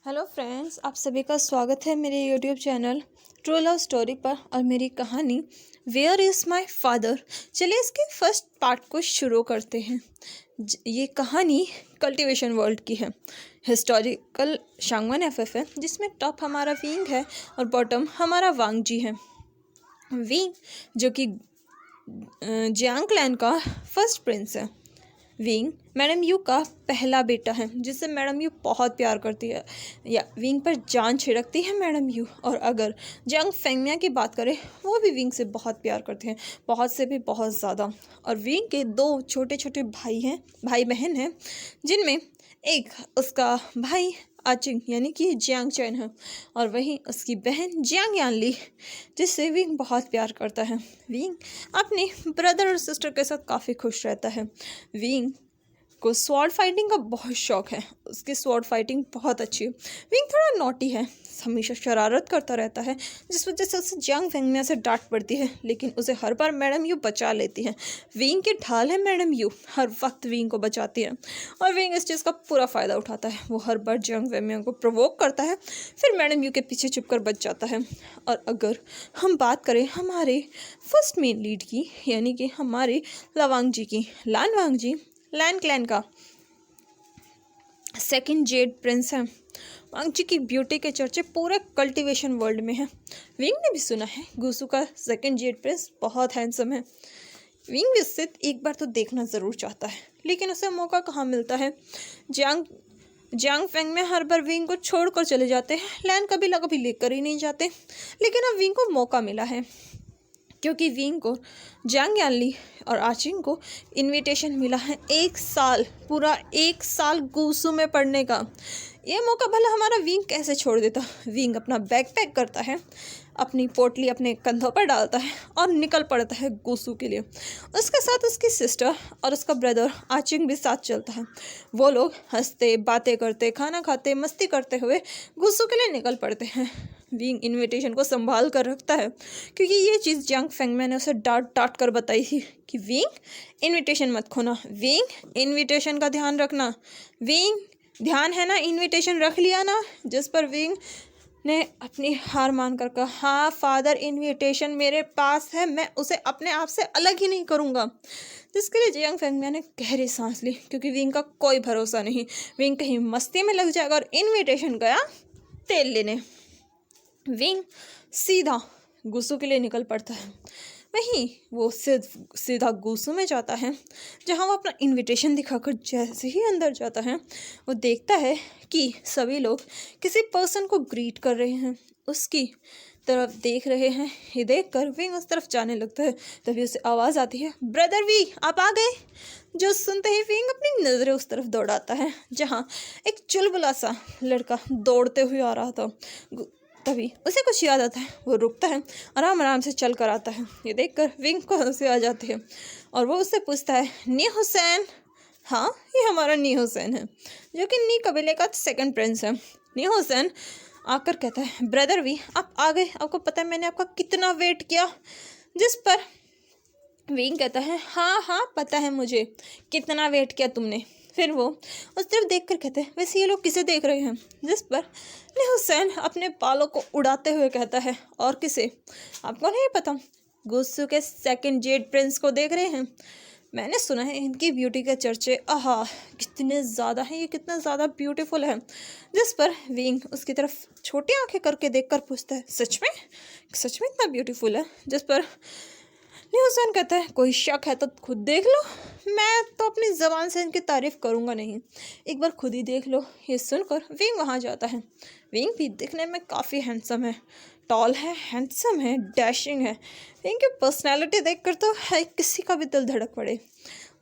Hello friends, आप सभी का स्वागत है मेरे YouTube channel true love story पर। और मेरी कहानी वेयर इज़ माय फादर। चलिए इसके फर्स्ट पार्ट को शुरू करते हैं। ये कहानी कल्टीवेशन वर्ल्ड की है। हिस्टोरिकल शांगवन एफएफ है, जिसमें टॉप हमारा विंग है और बॉटम हमारा वांगजी है। विंग जो कि जियांग क्लैन का फर्स्ट प्रिंस है। विंग मैडम यू का पहला बेटा है, जिससे मैडम यू बहुत प्यार करती है या विंग पर जान छिड़कती है मैडम यू। और अगर जियांग फेंगमिया की बात करें, वो भी विंग से बहुत प्यार करते हैं, बहुत से भी बहुत ज़्यादा। और विंग के दो छोटे छोटे भाई बहन हैं, जिनमें एक उसका भाई आचिंग यानी कि जियांग चैन है, और वहीं उसकी बहन जियांग यानली, जिससे विंग बहुत प्यार करता है। विंग अपने ब्रदर और सिस्टर के साथ काफ़ी खुश रहता है। विंग को स्वॉर्ड फाइटिंग का बहुत शौक है, उसकी स्वॉर्ड फाइटिंग बहुत अच्छी है। विंग थोड़ा नॉटी है, हमेशा शरारत करता रहता है, जिस वजह से उसे जियांग फेंगमिया से डांट पड़ती है, लेकिन उसे हर बार मैडम यू बचा लेती है। विंग की ढाल है मैडम यू, हर वक्त विंग को बचाती है, और विंग इस चीज़ का पूरा फ़ायदा उठाता है। वो हर बार जियांग फेंगमिया को प्रोवोक करता है, फिर मैडम यू के पीछे छुपकर बच जाता है। और अगर हम बात करें हमारे फर्स्ट मेन लीड की, यानी कि हमारे लवांग की, लान वांग जी लैन क्लैन का सेकंड जेड प्रिंस है। वांग जी की ब्यूटी के चर्चे पूरे कल्टीवेशन वर्ल्ड में है। विंग ने भी सुना है गुसू का सेकंड जेड प्रिंस बहुत हैंडसम है। विंग भी उससे एक बार तो देखना ज़रूर चाहता है, लेकिन उसे मौका कहाँ मिलता है। जियांग फेंग में हर बार विंग को छोड़कर चले जाते हैं, लैन कभी लेकर ही नहीं जाते। लेकिन अब विंग को मौका मिला है, क्योंकि विंग को जियांग यानली और आचिंग को इनविटेशन मिला है पूरा एक साल गुसू में पढ़ने का। ये मौका भला हमारा विंग कैसे छोड़ देता। विंग अपना बैग पैक करता है, अपनी पोटली अपने कंधों पर डालता है और निकल पड़ता है गुसू के लिए। उसके साथ उसकी सिस्टर और उसका ब्रदर आचिंग भी साथ चलता है। वो लोग हंसते बातें करते खाना खाते मस्ती करते हुए गुसू के लिए निकल पड़ते हैं। विंग इनविटेशन को संभाल कर रखता है, क्योंकि ये चीज़ जियांग फेंगमिया ने उसे डांट कर बताई थी कि विंग इनविटेशन मत खोना, विंग इनविटेशन का ध्यान रखना, विंग ध्यान है ना, इनविटेशन रख लिया ना। जिस पर विंग ने अपनी हार मान कर कहा, हाँ फादर, इनविटेशन मेरे पास है, मैं उसे अपने आप से अलग ही नहीं करूँगा। जिसके लिए जियांग फेंगमिया ने गहरी सांस ली, क्योंकि विंग का कोई भरोसा नहीं, विंग कहीं मस्ती में लग जाएगा और इनविटेशन गया तेल लेने। विंग सीधा गुसू के लिए निकल पड़ता है। वहीं वो सीधा गुसू में जाता है, जहां वो अपना इनविटेशन दिखाकर जैसे ही अंदर जाता है, वो देखता है कि सभी लोग किसी पर्सन को ग्रीट कर रहे हैं, उसकी तरफ देख रहे हैं। ये देखकर विंग उस तरफ जाने लगता है। तभी उसे आवाज़ आती है, ब्रदर वी, आप आ गए। जो सुनते ही विंग अपनी नज़रें उस तरफ दौड़ाता है, जहाँ एक चुलबुला सा लड़का दौड़ते हुए आ रहा था। तभी उसे कुछ याद आता है, वो रुकता है, आराम से चल कर आता है। ये देखकर विंग को हंसी आ जाती है, और वो उससे पूछता है, नी हुसैन। हाँ, ये हमारा नी हुसैन है, जो कि नी कबीले का सेकंड प्रिंस है। नी हुसैन आकर कहता है, ब्रदर वी, आप आ गए, आपको पता है मैंने आपका कितना वेट किया। जिस पर विंग कहता है, हाँ पता है मुझे कितना वेट किया तुमने। फिर वो उस तरफ देख कर कहते हैं, वैसे ये लोग किसे देख रहे हैं। जिस पर नी हुसैन अपने बालों को उड़ाते हुए कहता है, और किसे, आपको नहीं पता, गुस्सू के सेकंड जेड प्रिंस को देख रहे हैं। मैंने सुना है इनकी ब्यूटी के चर्चे, आहा कितने ज़्यादा हैं, ये कितना ज़्यादा ब्यूटीफुल है। जिस पर विंग उसकी तरफ छोटी आंखें करके देखकर पूछता है, सच में इतना ब्यूटीफुल है। जिस पर न्यूज़न कहता है, कोई शक है तो खुद देख लो, मैं तो अपनी ज़बान से इनकी तारीफ़ करूँगा नहीं, एक बार खुद ही देख लो। ये सुनकर विंग वहाँ जाता है। विंग भी दिखने में काफ़ी हैंडसम है, टॉल है, हैंडसम है, डैशिंग है। विंग की पर्सनैलिटी देखकर तो है किसी का भी दिल धड़क पड़े।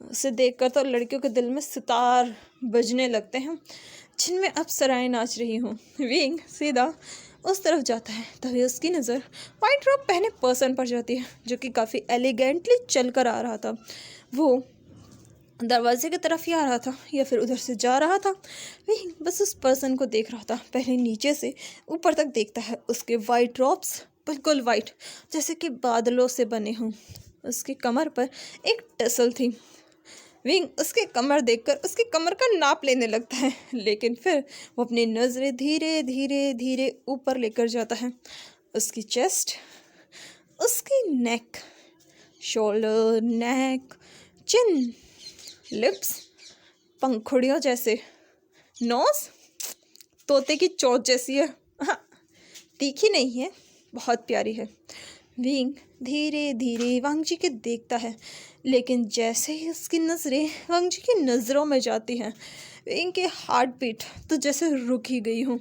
उसे देखकर तो लड़कियों के दिल में सितार बजने लगते हैं, जिनमें अप्सराएं नाच रही हों। विंग सीधा उस तरफ जाता है, तभी उसकी नज़र वाइट रॉब पहने पर्सन पर जाती है, जो कि काफ़ी एलिगेंटली चल कर आ रहा था। वो दरवाजे की तरफ ही आ रहा था या फिर उधर से जा रहा था, वही बस उस पर्सन को देख रहा था। पहले नीचे से ऊपर तक देखता है, उसके वाइट रॉब्स बिल्कुल वाइट, जैसे कि बादलों से बने हों। उसकी कमर पर एक टसल थी, विंग उसके कमर देखकर उसकी कमर का नाप लेने लगता है, लेकिन फिर वो अपनी नज़रें धीरे धीरे धीरे ऊपर लेकर जाता है। उसकी चेस्ट, उसकी नेक, शोल्डर, नेक, चिन, लिप्स, पंखुड़ियों जैसे, नोज तोते की चोंच जैसी है। हाँ, तीखी नहीं है, बहुत प्यारी है। विंग धीरे धीरे वांग जी के देखता है, लेकिन जैसे ही उसकी नज़रें वांग जी की नज़रों में जाती हैं, विंग के हार्ट बीट तो जैसे रुक ही गई हूँ।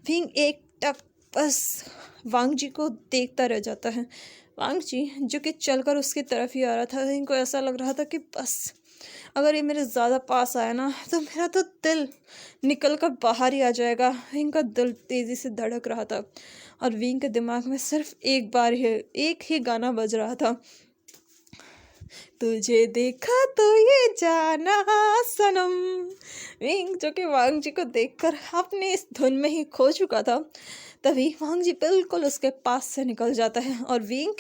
विंग एक टक बस वांग जी को देखता रह जाता है। वांग जी जो कि चलकर उसकी तरफ ही आ रहा था, विंग को ऐसा लग रहा था कि बस अगर ये मेरे ज़्यादा पास आया ना तो मेरा तो दिल निकल कर बाहर ही आ जाएगा। विंग का दिल तेज़ी से धड़क रहा था और विंग के दिमाग में सिर्फ एक ही गाना बज रहा था, तुझे देखा तो ये जाना सनम। विंग जो कि वांग जी को देखकर अपने इस धुन में ही खो चुका था, तभी वांग जी बिल्कुल उसके पास से निकल जाता है और विंग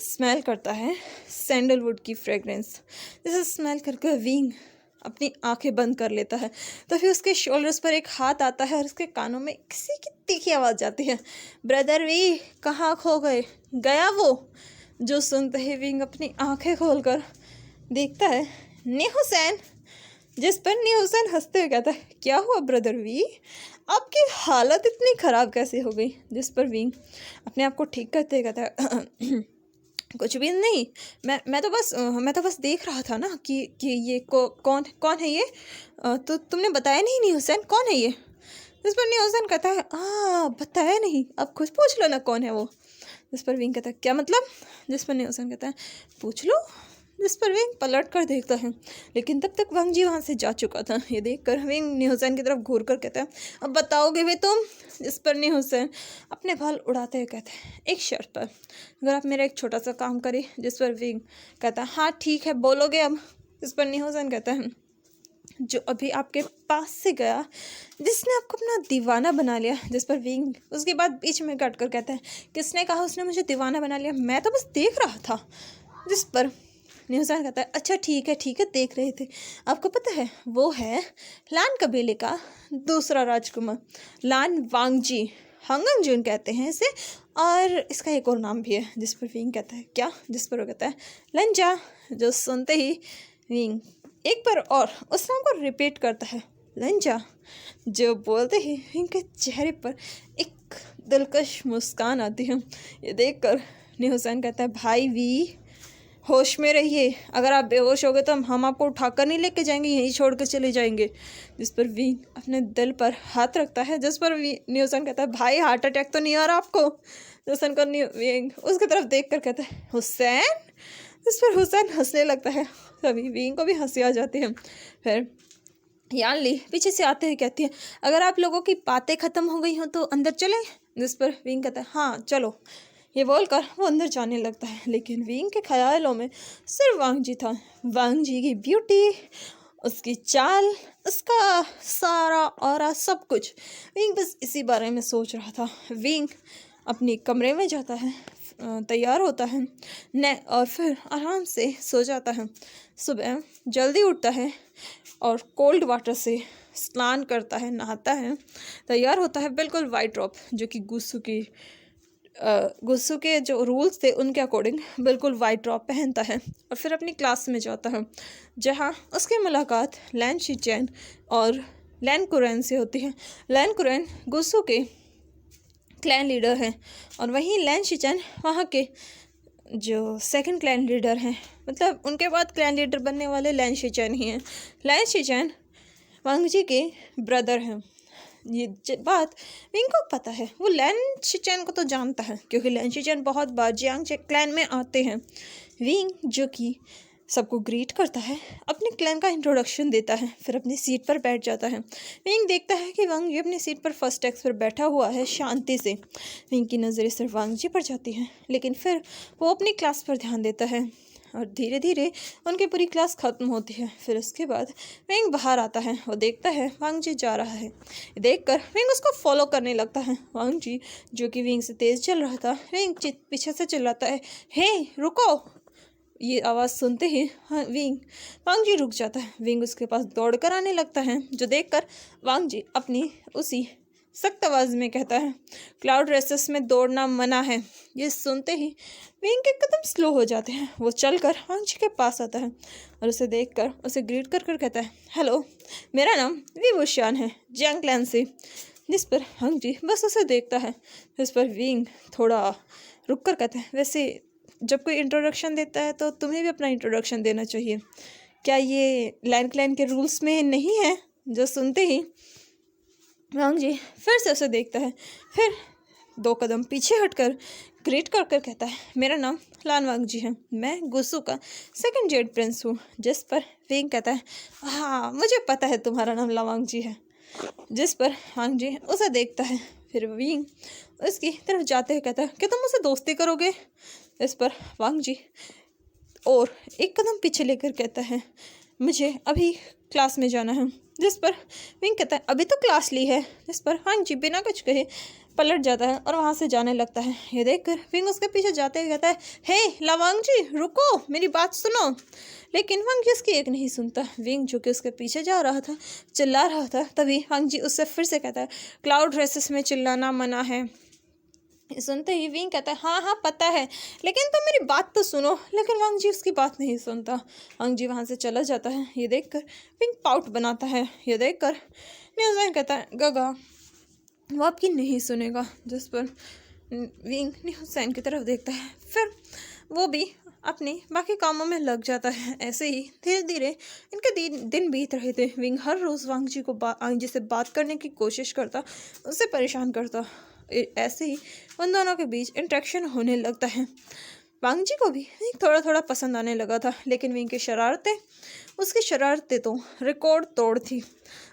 स्मेल करता है सैंडलवुड की फ्रेगरेंस। जैसे स्मेल करके विंग अपनी आंखें बंद कर लेता है, तो फिर उसके शोल्डर्स पर एक हाथ आता है और उसके कानों में किसी की तीखी आवाज़ जाती है, ब्रदर वी कहाँ खो गया वो। जो सुनते ही विंग अपनी आंखें खोलकर देखता है नी हुसैन, जिस पर नी हुसैन हंसते हुए कहता है, क्या हुआ ब्रदर वी, आपकी हालत इतनी ख़राब कैसे हो गई। जिस पर विंग अपने आप को ठीक करते हुए कहता है कुछ भी नहीं, मैं तो बस देख रहा था ना कि ये कौन है ये, तो तुमने बताया नहीं नी हुसैन कौन है ये। जिस पर नी हुसैन कहता है बताया नहीं, अब खुद पूछ लो ना कौन है वो। जिस पर विंग कहता है क्या मतलब। जिस पर नी हुसैन कहता है पूछ लो। जिस पर विंग पलट कर देखता है, लेकिन तब तक वांग जी वहाँ से जा चुका था। ये देखकर विंग नी हुसैन की तरफ घूर कर कहता है, अब बताओगे वे तुम। जिस पर नी हुसैन अपने बाल उड़ाते हुए कहते हैं, एक शर्त पर, अगर आप मेरा एक छोटा सा काम करें। जिस पर विंग कहता है हाँ ठीक है, बोलोगे अब। जिस पर नी हुसैन कहता है, जो अभी आपके पास से गया, जिसने आपको अपना दीवाना बना लिया। जिस पर विंग उसके बाद बीच में कट कर कहता है, किसने कहा उसने मुझे दीवाना बना लिया, मैं तो बस देख रहा था। जिस पर नी हुसैन कहता है, अच्छा ठीक है देख रहे थे। आपको पता है वो है लान कबीले का दूसरा राजकुमार, लान वांगजी, हंगंग जून कहते हैं इसे, और इसका एक और नाम भी है। जिस पर विंग कहता है क्या। जिस पर वो कहता है लंजा। जो सुनते ही विंग एक बार और उस नाम को रिपीट करता है, लंजा। जो बोलते ही विंग के चेहरे पर एक दिलकश मुस्कान आती है। ये देखकर नी हुसैन कहता है, भाई वी होश में रहिए, अगर आप बेहोश हो गए तो हम आपको उठाकर नहीं लेके जाएंगे, यहीं छोड़ कर चले जाएंगे। जिस पर विंग अपने दिल पर हाथ रखता है। जिस पर नी हुसैन कहता है, भाई हार्ट अटैक तो नहीं आ रहा आपको। हुसैन को विंग उसकी तरफ देख कर कहता है, हुसैन। जिस पर हुसैन हंसने लगता है, तभी विंग को भी हंसी आ जाती है। फिर यान ली पीछे से आते हुए कहती है, अगर आप लोगों की बातें ख़त्म हो गई हो तो अंदर चलें। जिस पर विंग कहता है, हाँ चलो। ये बोलकर वो अंदर जाने लगता है, लेकिन विंग के ख्यालों में सिर्फ वांग जी था। वांग जी की ब्यूटी, उसकी चाल, उसका सारा ऑरा, सब कुछ। विंग बस इसी बारे में सोच रहा था। विंग अपने कमरे में जाता है, तैयार होता है और फिर आराम से सो जाता है। सुबह जल्दी उठता है और कोल्ड वाटर से स्नान करता है, नहाता है, तैयार होता है बिल्कुल वाइट रॉब, जो कि गुस्सू के जो रूल्स थे उनके अकॉर्डिंग बिल्कुल वाइट रॉब पहनता है और फिर अपनी क्लास में जाता है, जहाँ उसकी मुलाकात लैन शिचैन और लैन कुरैन से होती है। लैन कुरैन गुस्सू के क्लैन लीडर हैं और वहीं लैन शिचैन वहाँ के जो सेकंड क्लैन लीडर हैं, मतलब उनके बाद क्लैन लीडर बनने वाले लैन शिचैन ही हैं। लैन शिचैन वांग जी के ब्रदर हैं। ये बात विंग को पता है, वो लैन शिचैन को तो जानता है क्योंकि लैन शिचैन बहुत बार जियांग क्लैन में आते हैं। विंग जो कि सबको ग्रीट करता है, अपने क्लैन का इंट्रोडक्शन देता है, फिर अपनी सीट पर बैठ जाता है। विंग देखता है कि वांग जी अपनी सीट पर फर्स्ट डेस्क पर बैठा हुआ है शांति से। विंग की नज़रें सिर्फ वांग जी पर जाती हैं, लेकिन फिर वो अपनी क्लास पर ध्यान देता है और धीरे धीरे उनकी पूरी क्लास ख़त्म होती है। फिर उसके बाद विंग बाहर आता है, वो देखता है वांग जी जा रहा है। देखकर विंग उसको फॉलो करने लगता है। वांग जी जो कि विंग से तेज़ चल रहा था, विंग पीछे से चिल्लाता है, हे रुको। ये आवाज़ सुनते ही वांग जी रुक जाता है। विंग उसके पास दौड़ कर आने लगता है, जो देखकर वांग जी अपनी उसी सख्त आवाज़ में कहता है, क्लाउड रेसेस में दौड़ना मना है। ये सुनते ही विंग के कदम स्लो हो जाते हैं। वो चलकर वांग जी के पास आता है और उसे देखकर उसे ग्रीट कर कर कहता है, हेलो, मेरा नाम विभूषण है, जंग क्लैन से। जिस पर वांग जी बस उसे देखता है। जिस पर विंग थोड़ा रुक कर कहता है, वैसे जब कोई इंट्रोडक्शन देता है तो तुम्हें भी अपना इंट्रोडक्शन देना चाहिए, क्या ये लैन क्लैन के रूल्स में नहीं है? जो सुनते ही वांग जी फिर से उसे देखता है, फिर 2 कदम पीछे हटकर ग्रीट कर कर कहता है, मेरा नाम लान वांग जी है, मैं गुसू का सेकंड जेड प्रिंस हूँ। जिस पर विंग कहता है, हाँ मुझे पता है तुम्हारा नाम लावांग जी है। जिस पर वांग जी उसे देखता है, फिर विंग उसकी तरफ जाते हुए कहता है, क्या तुम मुझसे दोस्ती करोगे? इस पर वांग जी और 1 कदम पीछे लेकर कहता है, मुझे अभी क्लास में जाना है। जिस पर विंग कहता है, अभी तो क्लास ली है। जिस पर वांग जी बिना कुछ कहे पलट जाता है और वहाँ से जाने लगता है। ये देखकर विंग उसके पीछे जाते हुए कहता है, हे लावांग जी रुको, मेरी बात सुनो। लेकिन वांग जी उसकी एक नहीं सुनता। विंग जो कि उसके पीछे जा रहा था, चिल्ला रहा था, तभी वांग जी उससे फिर से कहता है, क्लाउड रेसेस में चिल्लाना मना है। सुनते ही विंग कहता है, हाँ हाँ पता है, लेकिन तुम मेरी बात तो सुनो। लेकिन वांग जी उसकी बात नहीं सुनता। वांग जी वहाँ से चला जाता है। ये देखकर विंग पाउट बनाता है। ये देखकर न्यूज़ैन कहता है, गगा वो आपकी नहीं सुनेगा। जिस पर विंग न्यूज़ैन की तरफ देखता है, फिर वो भी अपने बाकी कामों में लग जाता है। ऐसे ही धीरे धीरे इनके दिन बीत रहे थे। विंग हर रोज़ वांग जी को वांग जी से बात करने की कोशिश करता, उससे परेशान करता। ऐसे ही उन दोनों के बीच इंट्रैक्शन होने लगता है। वांग जी को भी विंग थोड़ा थोड़ा पसंद आने लगा था, लेकिन विंग की उसकी शरारतें तो रिकॉर्ड तोड़ थी।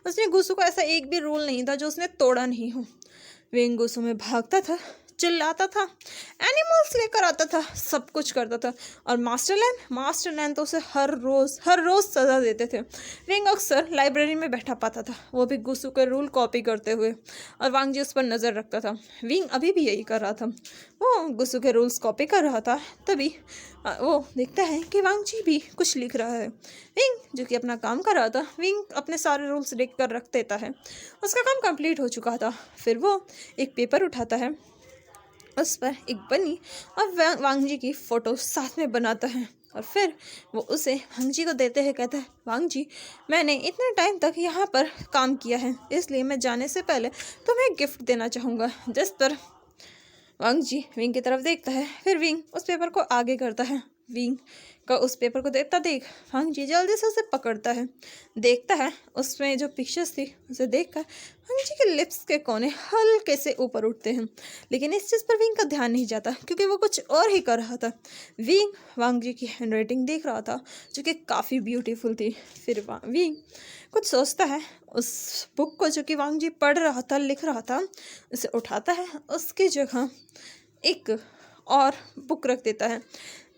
उसने गुस्सू का ऐसा एक भी रूल नहीं था जो उसने तोड़ा नहीं हो। विंग गुस्सू में भागता था, चिल्लाता था, एनिमल्स लेकर आता था, सब कुछ करता था। और मास्टर लैन तो उसे हर रोज़ सज़ा देते थे। विंग अक्सर लाइब्रेरी में बैठा पाता था, वो भी गुस्सू के रूल कॉपी करते हुए, और वांग जी उस पर नज़र रखता था। विंग अभी भी यही कर रहा था, वो गुस्सू के रूल्स कॉपी कर रहा था। तभी वो देखता है कि वांग जी भी कुछ लिख रहा है। विंग जो कि अपना काम कर रहा था, विंग अपने सारे रूल्स लिख कर रख देता है। उसका काम कंप्लीट हो चुका था। फिर वो एक पेपर उठाता है, उस पर एक बनी और वांग जी की फ़ोटो साथ में बनाता है, और फिर वो उसे वांग जी को देते हुए कहता है, वांग जी मैंने इतने टाइम तक यहाँ पर काम किया है, इसलिए मैं जाने से पहले तुम्हें गिफ्ट देना चाहूँगा। जिस पर वांग जी विंग की तरफ देखता है, फिर विंग उस पेपर को आगे करता है। विंग का उस पेपर को देखता देख वांग जी जल्दी से उसे पकड़ता है, देखता है उसमें जो पिक्चर्स थी उसे देखकर वांग जी के लिप्स के कोने हल्के से ऊपर उठते हैं। लेकिन इस चीज़ पर विंग का ध्यान नहीं जाता, क्योंकि वो कुछ और ही कर रहा था। विंग वांग जी की हैंडराइटिंग देख रहा था, जो कि काफ़ी ब्यूटीफुल थी। फिर विंग कुछ सोचता है, उस बुक को जो कि वांग जी पढ़ रहा था, लिख रहा था, उसे उठाता है, उसकी जगह एक और बुक रख देता है,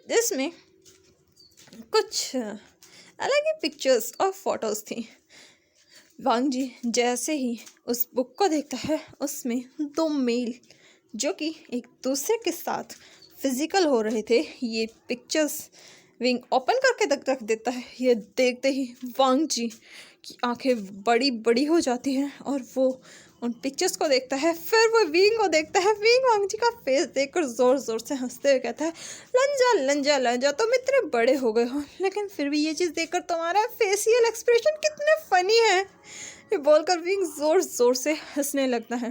जिसमें कुछ अलग ही पिक्चर्स और फोटोज़ थी। वांग जी जैसे ही उस बुक को देखता है, उसमें 2 मेल जो कि एक दूसरे के साथ फिजिकल हो रहे थे, ये पिक्चर्स विंग ओपन करके रख देता है। ये देखते ही वांग जी की आंखें बड़ी बड़ी हो जाती हैं, और वो उन पिक्चर्स को देखता है। फिर वो विंग को देखता है। विंग वांग जी का फेस देखकर ज़ोर ज़ोर से हंसते हुए कहता है, लंजा लंजा लंजा, तुम इतने बड़े हो गए हो, लेकिन फिर भी ये चीज़ देखकर तुम्हारा फेशियल एक्सप्रेशन कितने फ़नी है। ये बोलकर विंग ज़ोर ज़ोर से हंसने लगता है।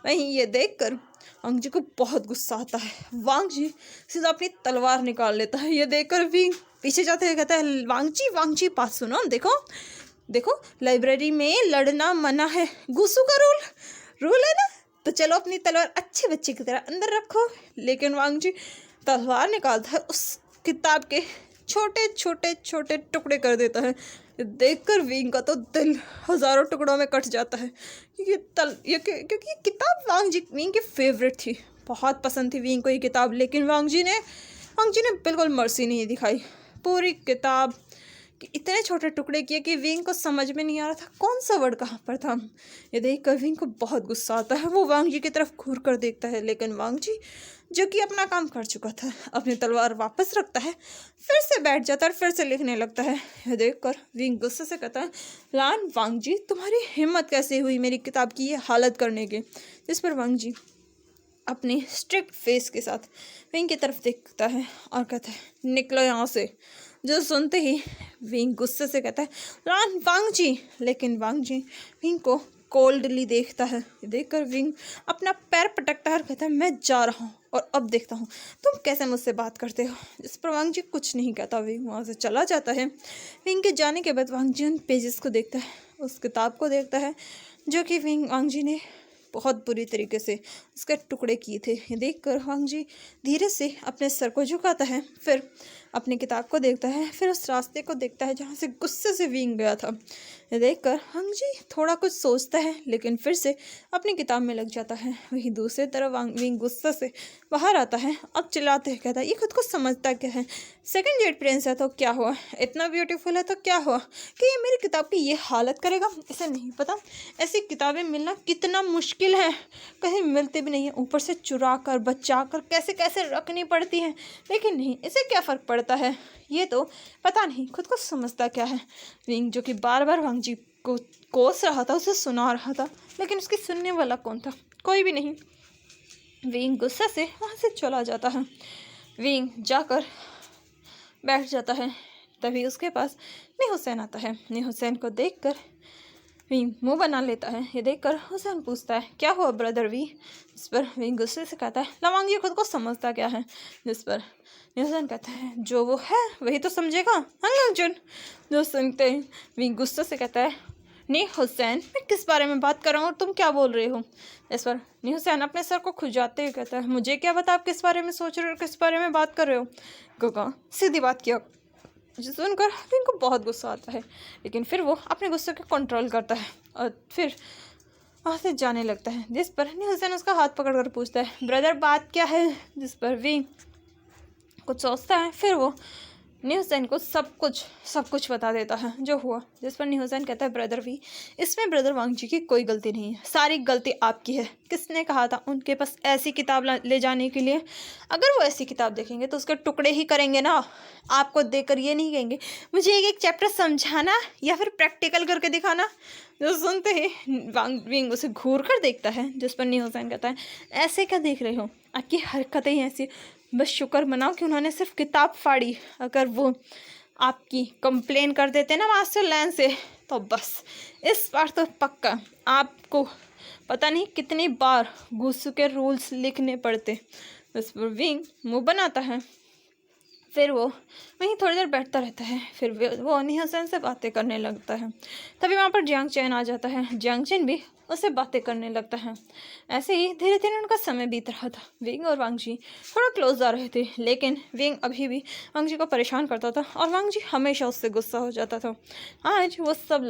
वहीं ये देखकर वांग जी को बहुत गुस्सा आता है। वांग जी सीधा अपनी तलवार निकाल लेता है। ये देखकर विंग पीछे जाते हुए कहता है, वांग जी बात सुनो, देखो लाइब्रेरी में लड़ना मना है, गुस्सू का रूल है ना, तो चलो अपनी तलवार अच्छे बच्चे की तरह अंदर रखो। लेकिन वांग जी तलवार निकालता है, उस किताब के छोटे छोटे छोटे टुकड़े कर देता है। देखकर विंग का तो दिल हज़ारों टुकड़ों में कट जाता है, क्योंकि ये किताब विंग की फेवरेट थी, बहुत पसंद थी विंग को ये किताब। लेकिन वांग जी ने बिल्कुल मर्सी नहीं दिखाई। पूरी किताब इतने छोटे टुकड़े किए कि विंग को समझ में नहीं आ रहा था कौन सा वर्ड कहाँ पर था। ये देखकर विंग को बहुत गुस्सा आता है। वो वांग जी की तरफ घूर कर देखता है, लेकिन वांग जी जो कि अपना काम कर चुका था, अपनी तलवार वापस रखता है, फिर से बैठ जाता है और फिर से लिखने लगता है। यह देखकर विंग गुस्से से कहता है, लान वांग जी, तुम्हारी हिम्मत कैसे हुई मेरी किताब की ये हालत करने की। जिस पर वांग जी अपनी स्ट्रिक्ट फेस के साथ विंग की तरफ देखता है और कहता है, निकलो यहाँ से। जो सुनते ही विंग गुस्से से कहता है, लान वांग जी। लेकिन वांग जी विंग को कोल्डली देखता है। देखकर विंग अपना पैर पटकता है और कहता है, मैं जा रहा हूँ और अब देखता हूँ तुम कैसे मुझसे बात करते हो। इस पर वांग जी कुछ नहीं कहता, विंग वहाँ से चला जाता है। विंग के जाने के बाद वांग जी उन पेजेस को देखता है, उस किताब को देखता है जो कि वांग जी ने बहुत बुरी तरीके से उसके टुकड़े किए थे। ये देखकर वांग जी धीरे से अपने सर को झुकाता है, फिर अपनी किताब को देखता है, फिर उस रास्ते को देखता है जहाँ से गुस्से से विंग गया था। ये देखकर वांग जी थोड़ा कुछ सोचता है, लेकिन फिर से अपनी किताब में लग जाता है। वहीं दूसरी तरफ विंग गुस्से से बाहर आता है, अब चिल्लाते हैं, कहता है, ये खुद को समझता क्या है, सेकंड जेड प्रिंस है तो क्या हुआ, इतना ब्यूटीफुल है तो क्या हुआ कि ये मेरी किताब की ये हालत करेगा। इसे नहीं पता ऐसी किताबें मिलना कितना मुश्किल है, कहीं मिलती भी नहीं है, ऊपर से चुरा कर बचा कर कैसे कैसे रखनी पड़ती है। लेकिन नहीं, इसे क्या फ़र्क पड़ता है, ये तो पता नहीं खुद को समझता क्या है। विंग जो कि बार बार वांग जी को कोस रहा था, उसे सुना रहा था, लेकिन उसकी सुनने वाला कौन था, कोई भी नहीं। विंग गुस्से से वहाँ से चला जाता है। विंग जाकर बैठ जाता है, तभी उसके पास नी हुसैन आता है। नी हुसैन को देखकर विंग मुंह बना लेता है। ये देखकर हुसैन पूछता है, क्या हुआ ब्रदर वी। इस पर विंग गुस्से से कहता है, लवांग ये खुद को समझता क्या है। जिस पर हुसैन कहता है, जो वो है वही तो समझेगा अर्जुन। जो सुनते हैं विंग गुस्से से कहता है, नी हुसैन मैं किस बारे में बात कर रहा हूँ और तुम क्या बोल रहे हो। इस पर नी हुसैन अपने सर को खुजाते हुए कहता है, मुझे क्या पता आप किस बारे में सोच रहे हो, किस बारे में बात कर रहे हो। गोगा सीधी बात किया। सुनकर विंग को बहुत गुस्सा आता है, लेकिन फिर वो अपने गुस्से को कंट्रोल करता है और फिर वहाँ से जाने लगता है। जिस पर नी हुसैन उसका हाथ पकड़कर पूछता है, ब्रदर बात क्या है। जिस पर विंग कुछ सोचता है, फिर वो नी हुसैन को सब कुछ बता देता है जो हुआ। जिस पर नी हुसैन कहता है, ब्रदर वी इसमें ब्रदर वांग जी की कोई गलती नहीं है, सारी गलती आपकी है। किसने कहा था उनके पास ऐसी किताब ले जाने के लिए। अगर वो ऐसी किताब देखेंगे तो उसके टुकड़े ही करेंगे ना, आपको देखकर ये नहीं कहेंगे मुझे एक चैप्टर समझाना या फिर प्रैक्टिकल करके दिखाना। जो सुनते ही विंग उसे घूर कर देखता है। जिस पर नी हुसैन कहता है, ऐसे क्या देख रहे हो, आपकी हरकतें ही ऐसी, बस शुक्र मनाओ कि उन्होंने सिर्फ किताब फाड़ी, अगर वो आपकी कंप्लेन कर देते ना मास्टर लैन से तो बस इस बार तो पक्का आपको पता नहीं कितनी बार गुस्सू के रूल्स लिखने पड़ते। बस विंग मुंह बनाता है, फिर वो वहीं थोड़ी देर बैठता रहता है, फिर वो नी हुसैन से बातें करने लगता है। तभी वहाँ पर जियांग चैन आ जाता है। जियांग चैन भी उससे बातें करने लगता है। ऐसे ही धीरे धीरे उनका समय बीत रहा था। विंग और वांग जी थोड़ा क्लोज आ रहे थे, लेकिन विंग अभी भी वांग जी को परेशान करता था और वांग जी हमेशा उससे गुस्सा हो जाता था। आज वो सब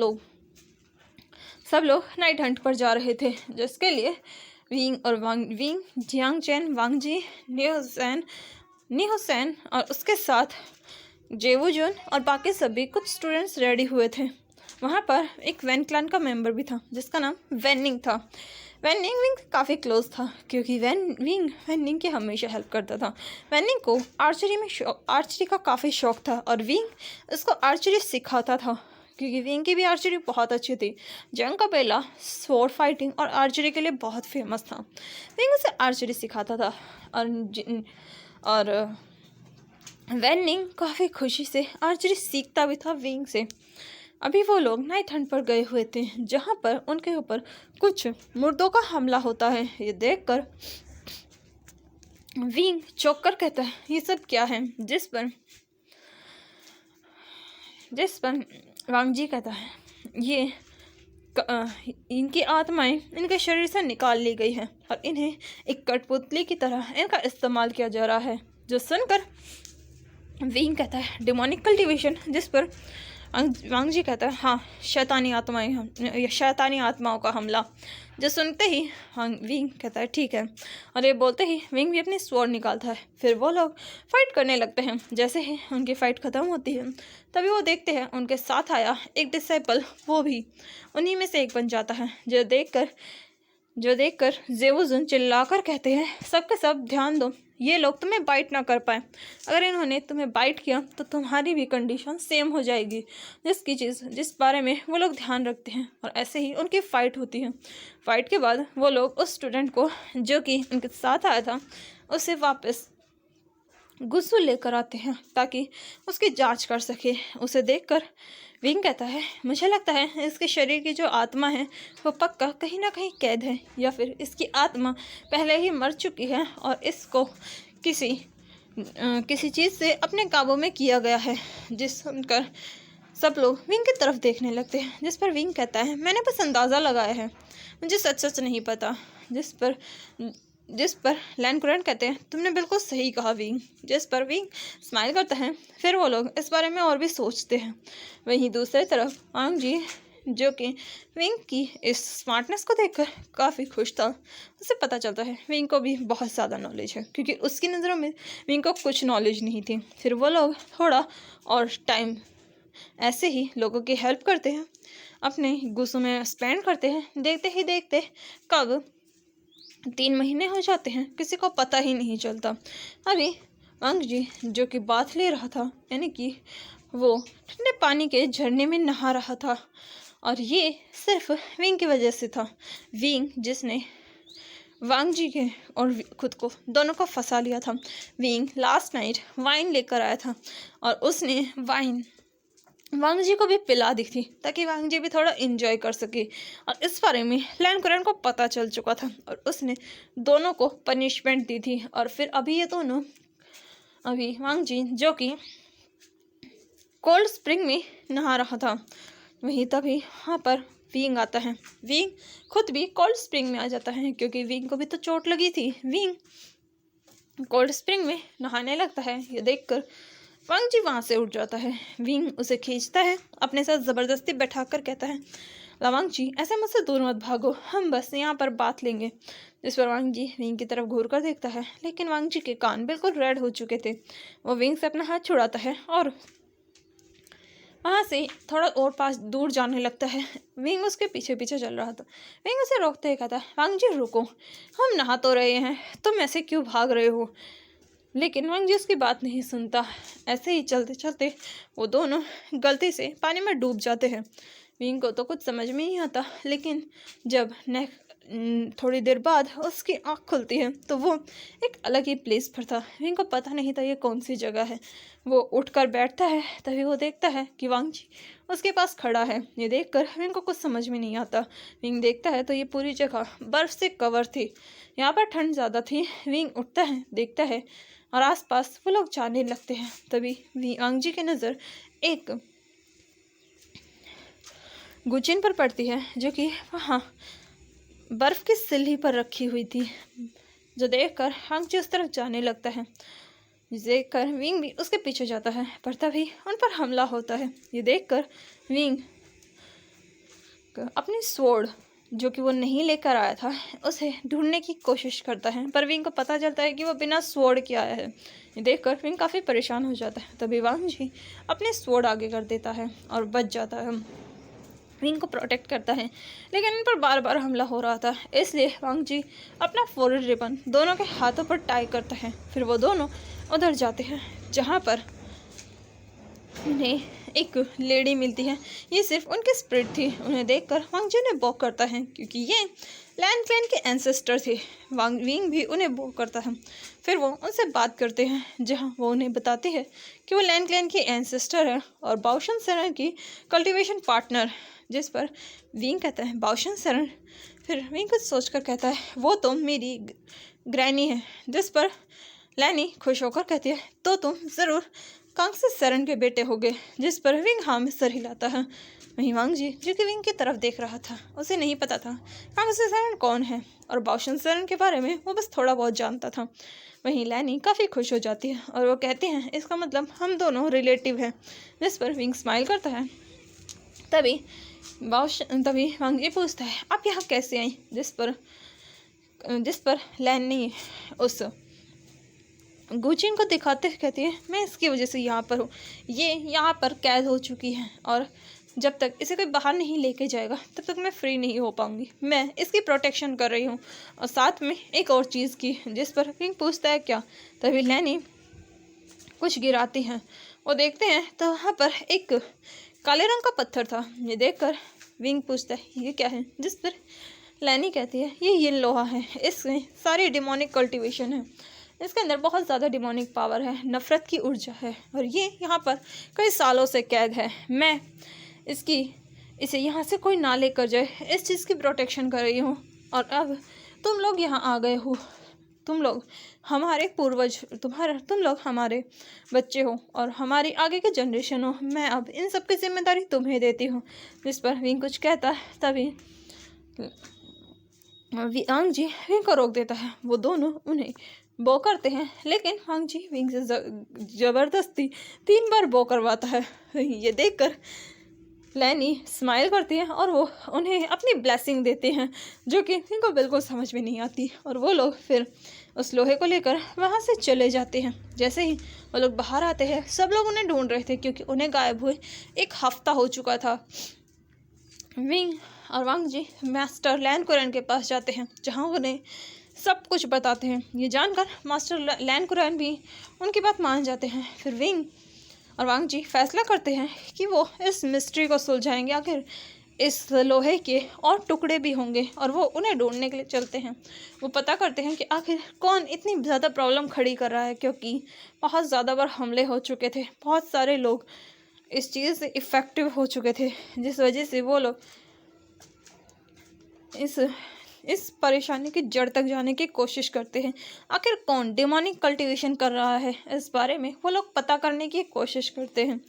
लोग नाइट हंट पर जा रहे थे, जिसके लिए विंग जियांग चैन, वांग जी, नी हुसैन और उसके साथ जेवुजुन और बाकी सभी कुछ स्टूडेंट्स रेडी हुए थे। वहाँ पर एक वैन क्लान का मेंबर भी था जिसका नाम वैनिंग था। वैनिंग विंग काफ़ी क्लोज था, क्योंकि वैनिंग की हमेशा हेल्प करता था। वैनिंग को आर्चरी का काफ़ी शौक था और विंग उसको आर्चरी सिखाता था, क्योंकि विंग की भी आर्चरी बहुत अच्छी थी। जंग का पहला स्वॉर्ड फाइटिंग और आर्चरी के लिए बहुत फेमस था। विंग उसे आर्चरी सिखाता था और वैनिंग काफ़ी खुशी से आर्चरी सीखता भी था विंग से। अभी वो लोग नाइट हंट पर गए हुए थे, जहाँ पर उनके ऊपर कुछ मुर्दों का हमला होता है। ये देखकर विंग चौंक कर कहता है, ये सब क्या है। जिस पर वांग जी कहता है, ये इनकी आत्माएं इनके शरीर से निकाल ली गई है और इन्हें एक कठपुतली की तरह इनका इस्तेमाल किया जा रहा है। जो सुनकर विंग कहता है, डिमोनिक कल्टीवेशन। जिस पर वांग जी कहता है, हाँ शैतानी आत्माओं का हमला। जो सुनते ही विंग कहता है, ठीक है। और ये बोलते ही विंग भी अपनी स्वॉर्ड निकालता है। फिर वो लोग फाइट करने लगते हैं। जैसे ही उनकी फाइट ख़त्म होती है, तभी वो देखते हैं उनके साथ आया एक डिसाइपल, वो भी उन्हीं में से एक बन जाता है। जो देखकर जो देखकर जेवुजुन चिल्लाकर कहते हैं, सबके सब ध्यान दो, ये लोग तुम्हें बाइट ना कर पाए। अगर इन्होंने तुम्हें बाइट किया तो तुम्हारी भी कंडीशन सेम हो जाएगी। जिस बारे में वो लोग ध्यान रखते हैं। और ऐसे ही उनकी फ़ाइट होती है। फ़ाइट के बाद वो लोग उस स्टूडेंट को जो कि उनके साथ आया था उसे वापस गुस्सू लेकर आते हैं ताकि उसकी जांच कर सके। उसे देखकर विंग कहता है, मुझे लगता है इसके शरीर की जो आत्मा है वो पक्का कहीं ना कहीं कैद है, या फिर इसकी आत्मा पहले ही मर चुकी है और इसको किसी चीज़ से अपने काबू में किया गया है। जिस सुनकर सब लोग विंग की तरफ देखने लगते हैं, जिस पर विंग कहता है, मैंने बस अंदाज़ा लगाया है, मुझे सच सच नहीं पता। जिस पर लैनकुरन कहते हैं, तुमने बिल्कुल सही कहा विंग। जिस पर विंग स्माइल करता है। फिर वो लोग इस बारे में और भी सोचते हैं। वहीं दूसरी तरफ वांग जी, जो कि विंग की इस स्मार्टनेस को देखकर काफ़ी खुश था। उसे पता चलता है विंग को भी बहुत ज़्यादा नॉलेज है, क्योंकि उसकी नज़रों में विंग को कुछ नॉलेज नहीं थी। फिर वो लोग थोड़ा और टाइम ऐसे ही लोगों की हेल्प करते हैं, अपने गुस्सों में स्पेंड करते हैं। देखते ही देखते कब 3 महीने हो जाते हैं, किसी को पता ही नहीं चलता। अभी वांग जी जो कि बाथ ले रहा था, यानी कि वो ठंडे पानी के झरने में नहा रहा था, और ये सिर्फ विंग की वजह से था। विंग जिसने वांग जी के और खुद को दोनों को फंसा लिया था। विंग लास्ट नाइट वाइन लेकर आया था और उसने वाइन वांग जी को भी पिला दी थी ताकि वांग जी भी थोड़ा इन्जॉय कर सके। और इस बारे में लैनकुरन को पता चल चुका था और उसने दोनों को पनिशमेंट दी थी। और फिर अभी वांग जी जो कि कोल्ड स्प्रिंग में नहा रहा था, वहीं तभी वहाँ पर विंग आता है। विंग खुद भी कोल्ड स्प्रिंग में आ जाता है, क्योंकि विंग को भी तो चोट लगी थी। विंग कोल्ड स्प्रिंग में नहाने लगता है। ये देखकर वांग जी वहाँ से उठ जाता है। विंग उसे खींचता है, अपने साथ ज़बरदस्ती बैठाकर कहता है, वांग जी ऐसे मुझसे दूर मत भागो, हम बस यहाँ पर बात लेंगे। जिस पर वांग जी विंग की तरफ घूर कर देखता है, लेकिन वांग जी के कान बिल्कुल रेड हो चुके थे। वो विंग से अपना हाथ छुड़ाता है और वहाँ से थोड़ा और पास दूर जाने लगता है। विंग उसके पीछे पीछे चल रहा था। विंग उसे रोकते ही कहता है, वांग जी रुको, हम नहा तो रहे हैं, तुम ऐसे क्यों भाग रहे हो। लेकिन वांग जी उसकी बात नहीं सुनता। ऐसे ही चलते चलते वो दोनों गलती से पानी में डूब जाते हैं। विंग को तो कुछ समझ में नहीं आता, लेकिन जब थोड़ी देर बाद उसकी आँख खुलती है तो वो एक अलग ही प्लेस पर था। विंग को पता नहीं था ये कौन सी जगह है। वो उठकर बैठता है, तभी वो देखता है कि वांग जी उसके पास खड़ा है। ये देखकर विंग को कुछ समझ में नहीं आता। विंग देखता है तो ये पूरी जगह बर्फ़ से कवर थी, यहाँ पर ठंड ज़्यादा थी। विंग उठता है, देखता है और आसपास वो लोग जाने लगते हैं। तभी वांग जी की नज़र एक गुचिन पर पड़ती है, जो कि वहाँ बर्फ़ की सिल्ली पर रखी हुई थी। जो देखकर वांग जी उस तरफ जाने लगता है। देखकर विंग भी उसके पीछे जाता है, पर तभी उन पर हमला होता है। ये देखकर विंग अपनी स्वॉर्ड जो कि वो नहीं लेकर आया था उसे ढूंढने की कोशिश करता है, पर विंग को पता चलता है कि वो बिना स्वॉर्ड के आया है। ये देखकर विंग काफ़ी परेशान हो जाता है। तभी वांग जी अपने स्वॉर्ड आगे कर देता है और बच जाता है। विंग को प्रोटेक्ट करता है, लेकिन इन पर बार बार हमला हो रहा था, इसलिए वांग जी अपना फॉरेड रिबन दोनों के हाथों पर टाई करता है। फिर वो दोनों उधर जाते हैं जहाँ पर उन्हें एक लेडी मिलती है। ये सिर्फ उनकी स्पिरिट थी। उन्हें देखकर वांग जी उन्हें बॉक करता है, क्योंकि ये लैन क्लैन के एंसेस्टर थे। विंग भी उन्हें बॉक करता है। फिर वो उनसे बात करते हैं, जहाँ वो उन्हें बताती है कि वो लैन क्लैन की एंसेस्टर है और बाओशन सेरन की कल्टीवेशन पार्टनर। जिस पर विंग कहता है, बाओशन सेरन। फिर विंग कुछ सोचकर कहता है, वो तो मेरी ग्रैनी है। जिस पर लैनी खुश होकर कहती है, तो तुम ज़रूर कांग्से सेरन के बेटे होगे। जिस पर विंग हाँ में सर हिलाता है। वहीं वांग जी जो कि विंग की तरफ देख रहा था, उसे नहीं पता था कांग्से सेरन कौन है, और बाओशन सेरन के बारे में वो बस थोड़ा बहुत जानता था। वहीं लैनी काफ़ी खुश हो जाती है और वो कहते हैं, इसका मतलब हम दोनों रिलेटिव हैं। जिस पर विंग स्माइल करता है। तभी वांग जी पूछता है, आप यहाँ कैसे आई। जिस पर लैनी उस गुचिन को दिखाते कहती है, मैं इसकी वजह से यहाँ पर हूँ, ये यहाँ पर कैद हो चुकी है और जब तक इसे कोई बाहर नहीं लेके जाएगा तब तक मैं फ्री नहीं हो पाऊंगी। मैं इसकी प्रोटेक्शन कर रही हूँ। और साथ में एक और चीज़ की, जिस पर विंग पूछता है क्या। तभी लैनी कुछ गिराती हैं। वो देखते हैं तो वहाँ पर एक काले रंग का पत्थर था। ये देखकर विंग पूछता है ये क्या है, जिस पर लैनी कहती है ये यिन लोहा है, इसमें सारी डिमोनिक कल्टीवेशन है, इसके अंदर बहुत ज़्यादा डिमोनिक पावर है, नफ़रत की ऊर्जा है और ये यहाँ पर कई सालों से कैद है। मैं इसे यहाँ से कोई ना लेकर जाए इस चीज़ की प्रोटेक्शन कर रही हूँ। और अब तुम लोग यहाँ आ गए हो, तुम लोग हमारे पूर्वज, तुम लोग हमारे बच्चे हो और हमारी आगे के जनरेशन हो। मैं अब इन सब की जिम्मेदारी तुम्हें देती हूँ। जिस पर विंग कुछ कहता है तभी वांग जी विंग को रोक देता है। वो दोनों उन्हें बो करते हैं, लेकिन वांग जी विंग से ज़बरदस्ती 3 बार बो करवाता है। ये देखकर लैनी स्माइल करती है और वो उन्हें अपनी ब्लेसिंग देते हैं, जो कि इनको बिल्कुल समझ में नहीं आती। और वो लोग फिर उस लोहे को लेकर वहाँ से चले जाते हैं। जैसे ही वो लोग बाहर आते हैं, सब लोग उन्हें ढूंढ रहे थे क्योंकि उन्हें गायब हुए 1 हफ्ता हो चुका था। विंग और वांग जी मास्टर लैन कुरैन के पास जाते हैं, जहाँ उन्हें सब कुछ बताते हैं। ये जानकर मास्टर लैन कुरैन भी उनकी बात मान जाते हैं। फिर विंग और वांग जी फैसला करते हैं कि वो इस मिस्ट्री को सुलझाएंगे। आखिर इस लोहे के और टुकड़े भी होंगे और वो उन्हें ढूंढने के लिए चलते हैं। वो पता करते हैं कि आखिर कौन इतनी ज़्यादा प्रॉब्लम खड़ी कर रहा है, क्योंकि बहुत ज़्यादा बार हमले हो चुके थे, बहुत सारे लोग इस चीज़ से इफ़ेक्टिव हो चुके थे, जिस वजह से वो लोग इस परेशानी की जड़ तक जाने की कोशिश करते हैं। आखिर कौन डिमोनिक कल्टीवेशन कर रहा है, इस बारे में वो लोग पता करने की कोशिश करते हैं।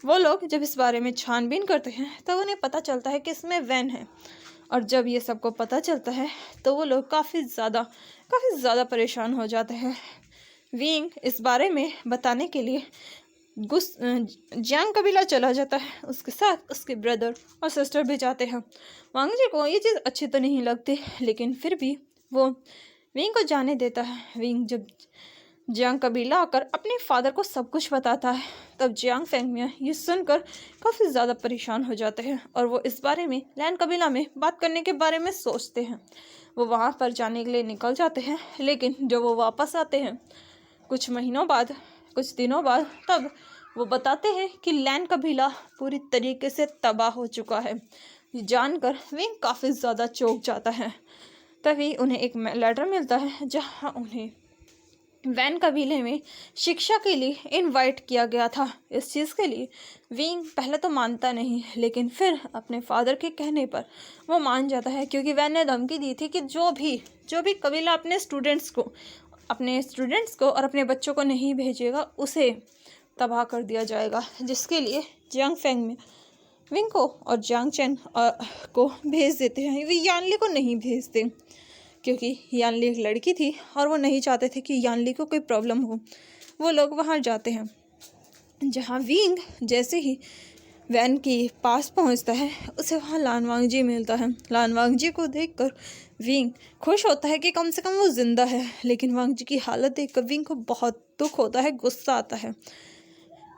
वो लोग जब इस बारे में छानबीन करते हैं तो उन्हें पता चलता है कि इसमें वैन है। और जब ये सबको पता चलता है तो वो लोग काफ़ी ज़्यादा परेशान हो जाते हैं। विंग इस बारे में बताने के लिए जियांग कबीला चला जाता है। उसके साथ उसके ब्रदर और सिस्टर भी जाते हैं। वांग जी को ये चीज़ अच्छी तो नहीं लगती, लेकिन फिर भी वो विंग को जाने देता है। विंग जब जियांग कबीला आकर अपने फादर को सब कुछ बताता है, तब जियांग फेंगमिया ये सुनकर काफ़ी ज़्यादा परेशान हो जाते हैं और वो इस बारे में लैन कबीला में बात करने के बारे में सोचते हैं। वो वहाँ पर जाने के लिए निकल जाते हैं, लेकिन जब वो वापस आते हैं कुछ दिनों बाद, तब वो बताते हैं कि लैन कबीला पूरी तरीके से तबाह हो चुका है। ये जानकर विंग काफ़ी ज़्यादा चौंक जाता है। तभी उन्हें एक लेटर मिलता है, जहाँ उन्हें वैन कबीले में शिक्षा के लिए इनवाइट किया गया था। इस चीज़ के लिए विंग पहले तो मानता नहीं, लेकिन फिर अपने फादर के कहने पर वो मान जाता है, क्योंकि वैन ने धमकी दी थी कि जो भी कबीला अपने स्टूडेंट्स को और अपने बच्चों को नहीं भेजेगा, उसे तबाह कर दिया जाएगा। जिसके लिए जियांग फेंग में विंग को और जियांग चेन को भेज देते हैं। वे यानली को नहीं भेजते, क्योंकि यानली एक लड़की थी और वो नहीं चाहते थे कि यानली को कोई प्रॉब्लम हो। वो लोग वहाँ जाते हैं, जहाँ विंग जैसे ही वैन के पास पहुँचता है, उसे वहाँ लानवांग जी मिलता है। लानवांग जी को देखकर विंग खुश होता है कि कम से कम वो जिंदा है, लेकिन वांग जी की हालत देखकर विंग को बहुत दुख होता है, गुस्सा आता है।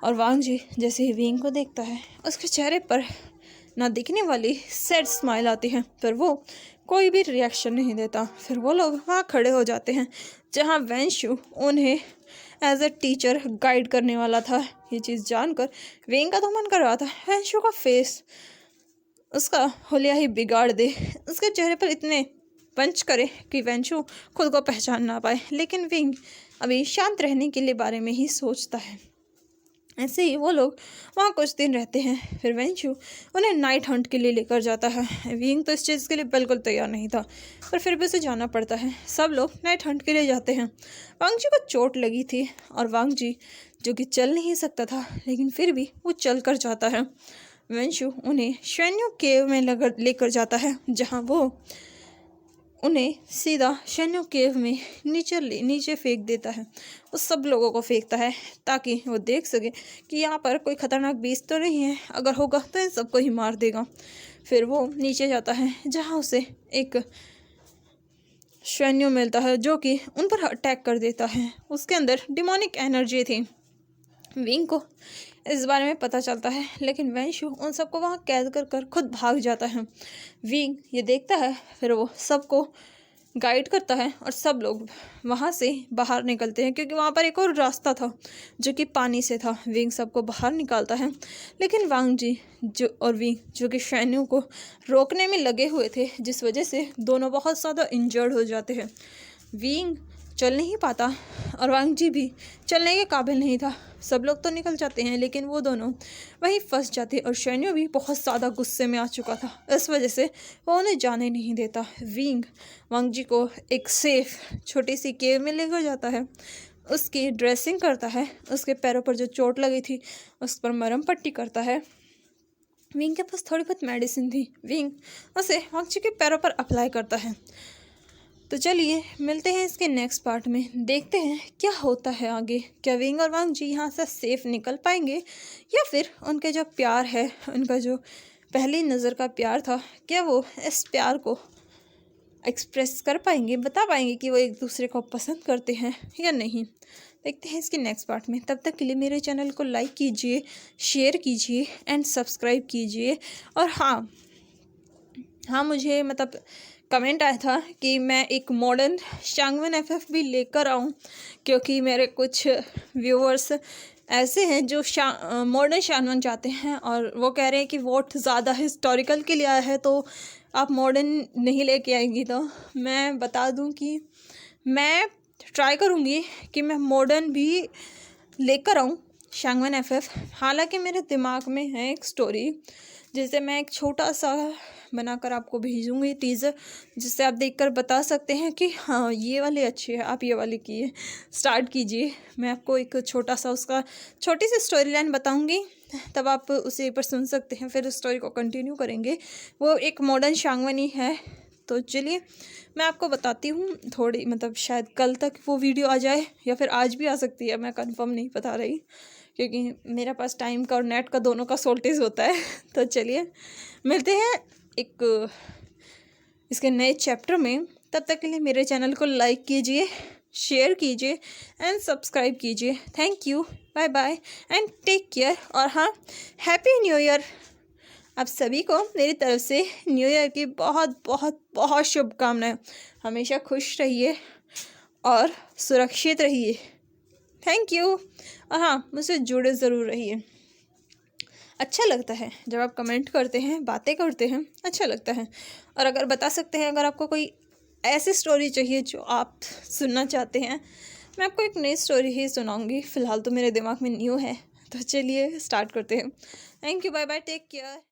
और वांग जी जैसे ही विंग को देखता है, उसके चेहरे पर ना दिखने वाली सैड स्माइल आती है, पर वो कोई भी रिएक्शन नहीं देता। फिर वो लोग वहाँ खड़े हो जाते हैं, जहाँ वैंशु उन्हें एज अ टीचर गाइड करने वाला था। ये चीज़ जानकर विंग का तो मन कर रहा था वैंशु का फेस उसका होलिया ही बिगाड़ दे, उसके चेहरे पर इतने पंच करे कि वैंशु खुद को पहचान ना पाए। लेकिन विंग अभी शांत रहने के लिए बारे में ही सोचता है। ऐसे ही वो लोग वहाँ कुछ दिन रहते हैं। फिर वैंशु उन्हें नाइट हंट के लिए लेकर जाता है। विंग तो इस चीज़ के लिए बिल्कुल तैयार नहीं था, पर फिर भी उसे जाना पड़ता है। सब लोग नाइट हंट के लिए जाते हैं। वांग जी को चोट लगी थी और वांग जी जो कि चल नहीं सकता था, लेकिन फिर भी वो चल कर जाता है। वैंशु उन्हें शेन्यू केव में लेकर जाता है, जहाँ वो उन्हें सीधा शेन्यू केव में नीचे फेंक देता है। वो सब लोगों को फेंकता है ताकि वो देख सके कि यहाँ पर कोई खतरनाक बीस्ट तो नहीं है, अगर होगा तो इन सबको ही मार देगा। फिर वो नीचे जाता है, जहाँ उसे एक शेन्यू मिलता है जो कि उन पर अटैक कर देता है। उसके अंदर डिमोनिक एनर्जी थी। विंग को इस बारे में पता चलता है, लेकिन वेंशु उन सबको वहाँ कैद कर कर खुद भाग जाता है। विंग ये देखता है, फिर वो सबको गाइड करता है और सब लोग वहाँ से बाहर निकलते हैं, क्योंकि वहाँ पर एक और रास्ता था जो कि पानी से था। विंग सबको बाहर निकालता है, लेकिन वांग जी और विंग जो कि सैनियों को रोकने में लगे हुए थे, जिस वजह से दोनों बहुत ज़्यादा इंजर्ड हो जाते हैं। विंग चल नहीं पाता और वांग जी भी चलने के काबिल नहीं था। सब लोग तो निकल जाते हैं, लेकिन वो दोनों वहीं फंस जाते और सैन्य भी बहुत ज़्यादा गुस्से में आ चुका था। इस वजह से वो उन्हें जाने नहीं देता। विंग वांग जी को एक सेफ छोटी सी केव में लेकर जाता है, उसकी ड्रेसिंग करता है, उसके पैरों पर जो चोट लगी थी उस पर मरहम पट्टी करता है। विंग के पास थोड़ी बहुत मेडिसिन थी, विंग उसे वांग जी के पैरों पर अप्लाई करता है। तो चलिए मिलते हैं इसके नेक्स्ट पार्ट में, देखते हैं क्या होता है आगे। क्या विंग और वांग जी यहाँ से सेफ निकल पाएंगे, या फिर उनके जो प्यार है, उनका जो पहली नज़र का प्यार था, क्या वो इस प्यार को एक्सप्रेस कर पाएंगे, बता पाएंगे कि वो एक दूसरे को पसंद करते हैं या नहीं। देखते हैं इसके नेक्स्ट पार्ट में। तब तक के लिए मेरे चैनल को लाइक कीजिए, शेयर कीजिए एंड सब्सक्राइब कीजिए। और हाँ मुझे कमेंट आया था कि मैं एक मॉडर्न शांगवन एफएफ भी लेकर आऊँ, क्योंकि मेरे कुछ व्यूअर्स ऐसे हैं जो मॉडर्न शांगवन चाहते हैं, और वो कह रहे हैं कि वोट ज़्यादा हिस्टोरिकल के लिए आया है, तो आप मॉडर्न नहीं लेके आएंगी। तो मैं बता दूं कि मैं ट्राई करूँगी कि मैं मॉडर्न भी लेकर आऊँ शांगवन एफएफ। हालांकि मेरे दिमाग में है एक स्टोरी, जिसे मैं एक छोटा सा बनाकर आपको भेजूँगी टीज़र, जिससे आप देखकर बता सकते हैं कि हाँ ये वाली अच्छी है, आप ये वाली स्टार्ट कीजिए। मैं आपको एक छोटा सा उसका छोटी सी स्टोरी लाइन बताऊँगी, तब आप उसे पर सुन सकते हैं, फिर स्टोरी को कंटिन्यू करेंगे। वो एक मॉडर्न शांगवनी है। तो चलिए मैं आपको बताती हूँ थोड़ी, शायद कल तक वो वीडियो आ जाए या फिर आज भी आ सकती है, मैं कंफर्म नहीं बता रही, क्योंकि मेरे पास टाइम का और नेट का दोनों का शॉर्टेज होता है। तो चलिए मिलते हैं एक इसके नए चैप्टर में। तब तक के लिए मेरे चैनल को लाइक कीजिए, शेयर कीजिए एंड सब्सक्राइब कीजिए। Thank you, bye bye and take care. और हाँ, हैप्पी न्यू ईयर आप सभी को मेरी तरफ से। न्यू ईयर की बहुत बहुत बहुत शुभकामनाएं। हमेशा खुश रहिए और सुरक्षित रहिए। Thank you. और हाँ, मुझसे जुड़े ज़रूर रहिए। अच्छा लगता है जब आप कमेंट करते हैं, बातें करते हैं, अच्छा लगता है। और अगर बता सकते हैं, अगर आपको कोई ऐसी स्टोरी चाहिए जो आप सुनना चाहते हैं, मैं आपको एक नई स्टोरी ही सुनाऊंगी। फ़िलहाल तो मेरे दिमाग में न्यू है। तो चलिए स्टार्ट करते हैं। Thank you, bye bye, take care.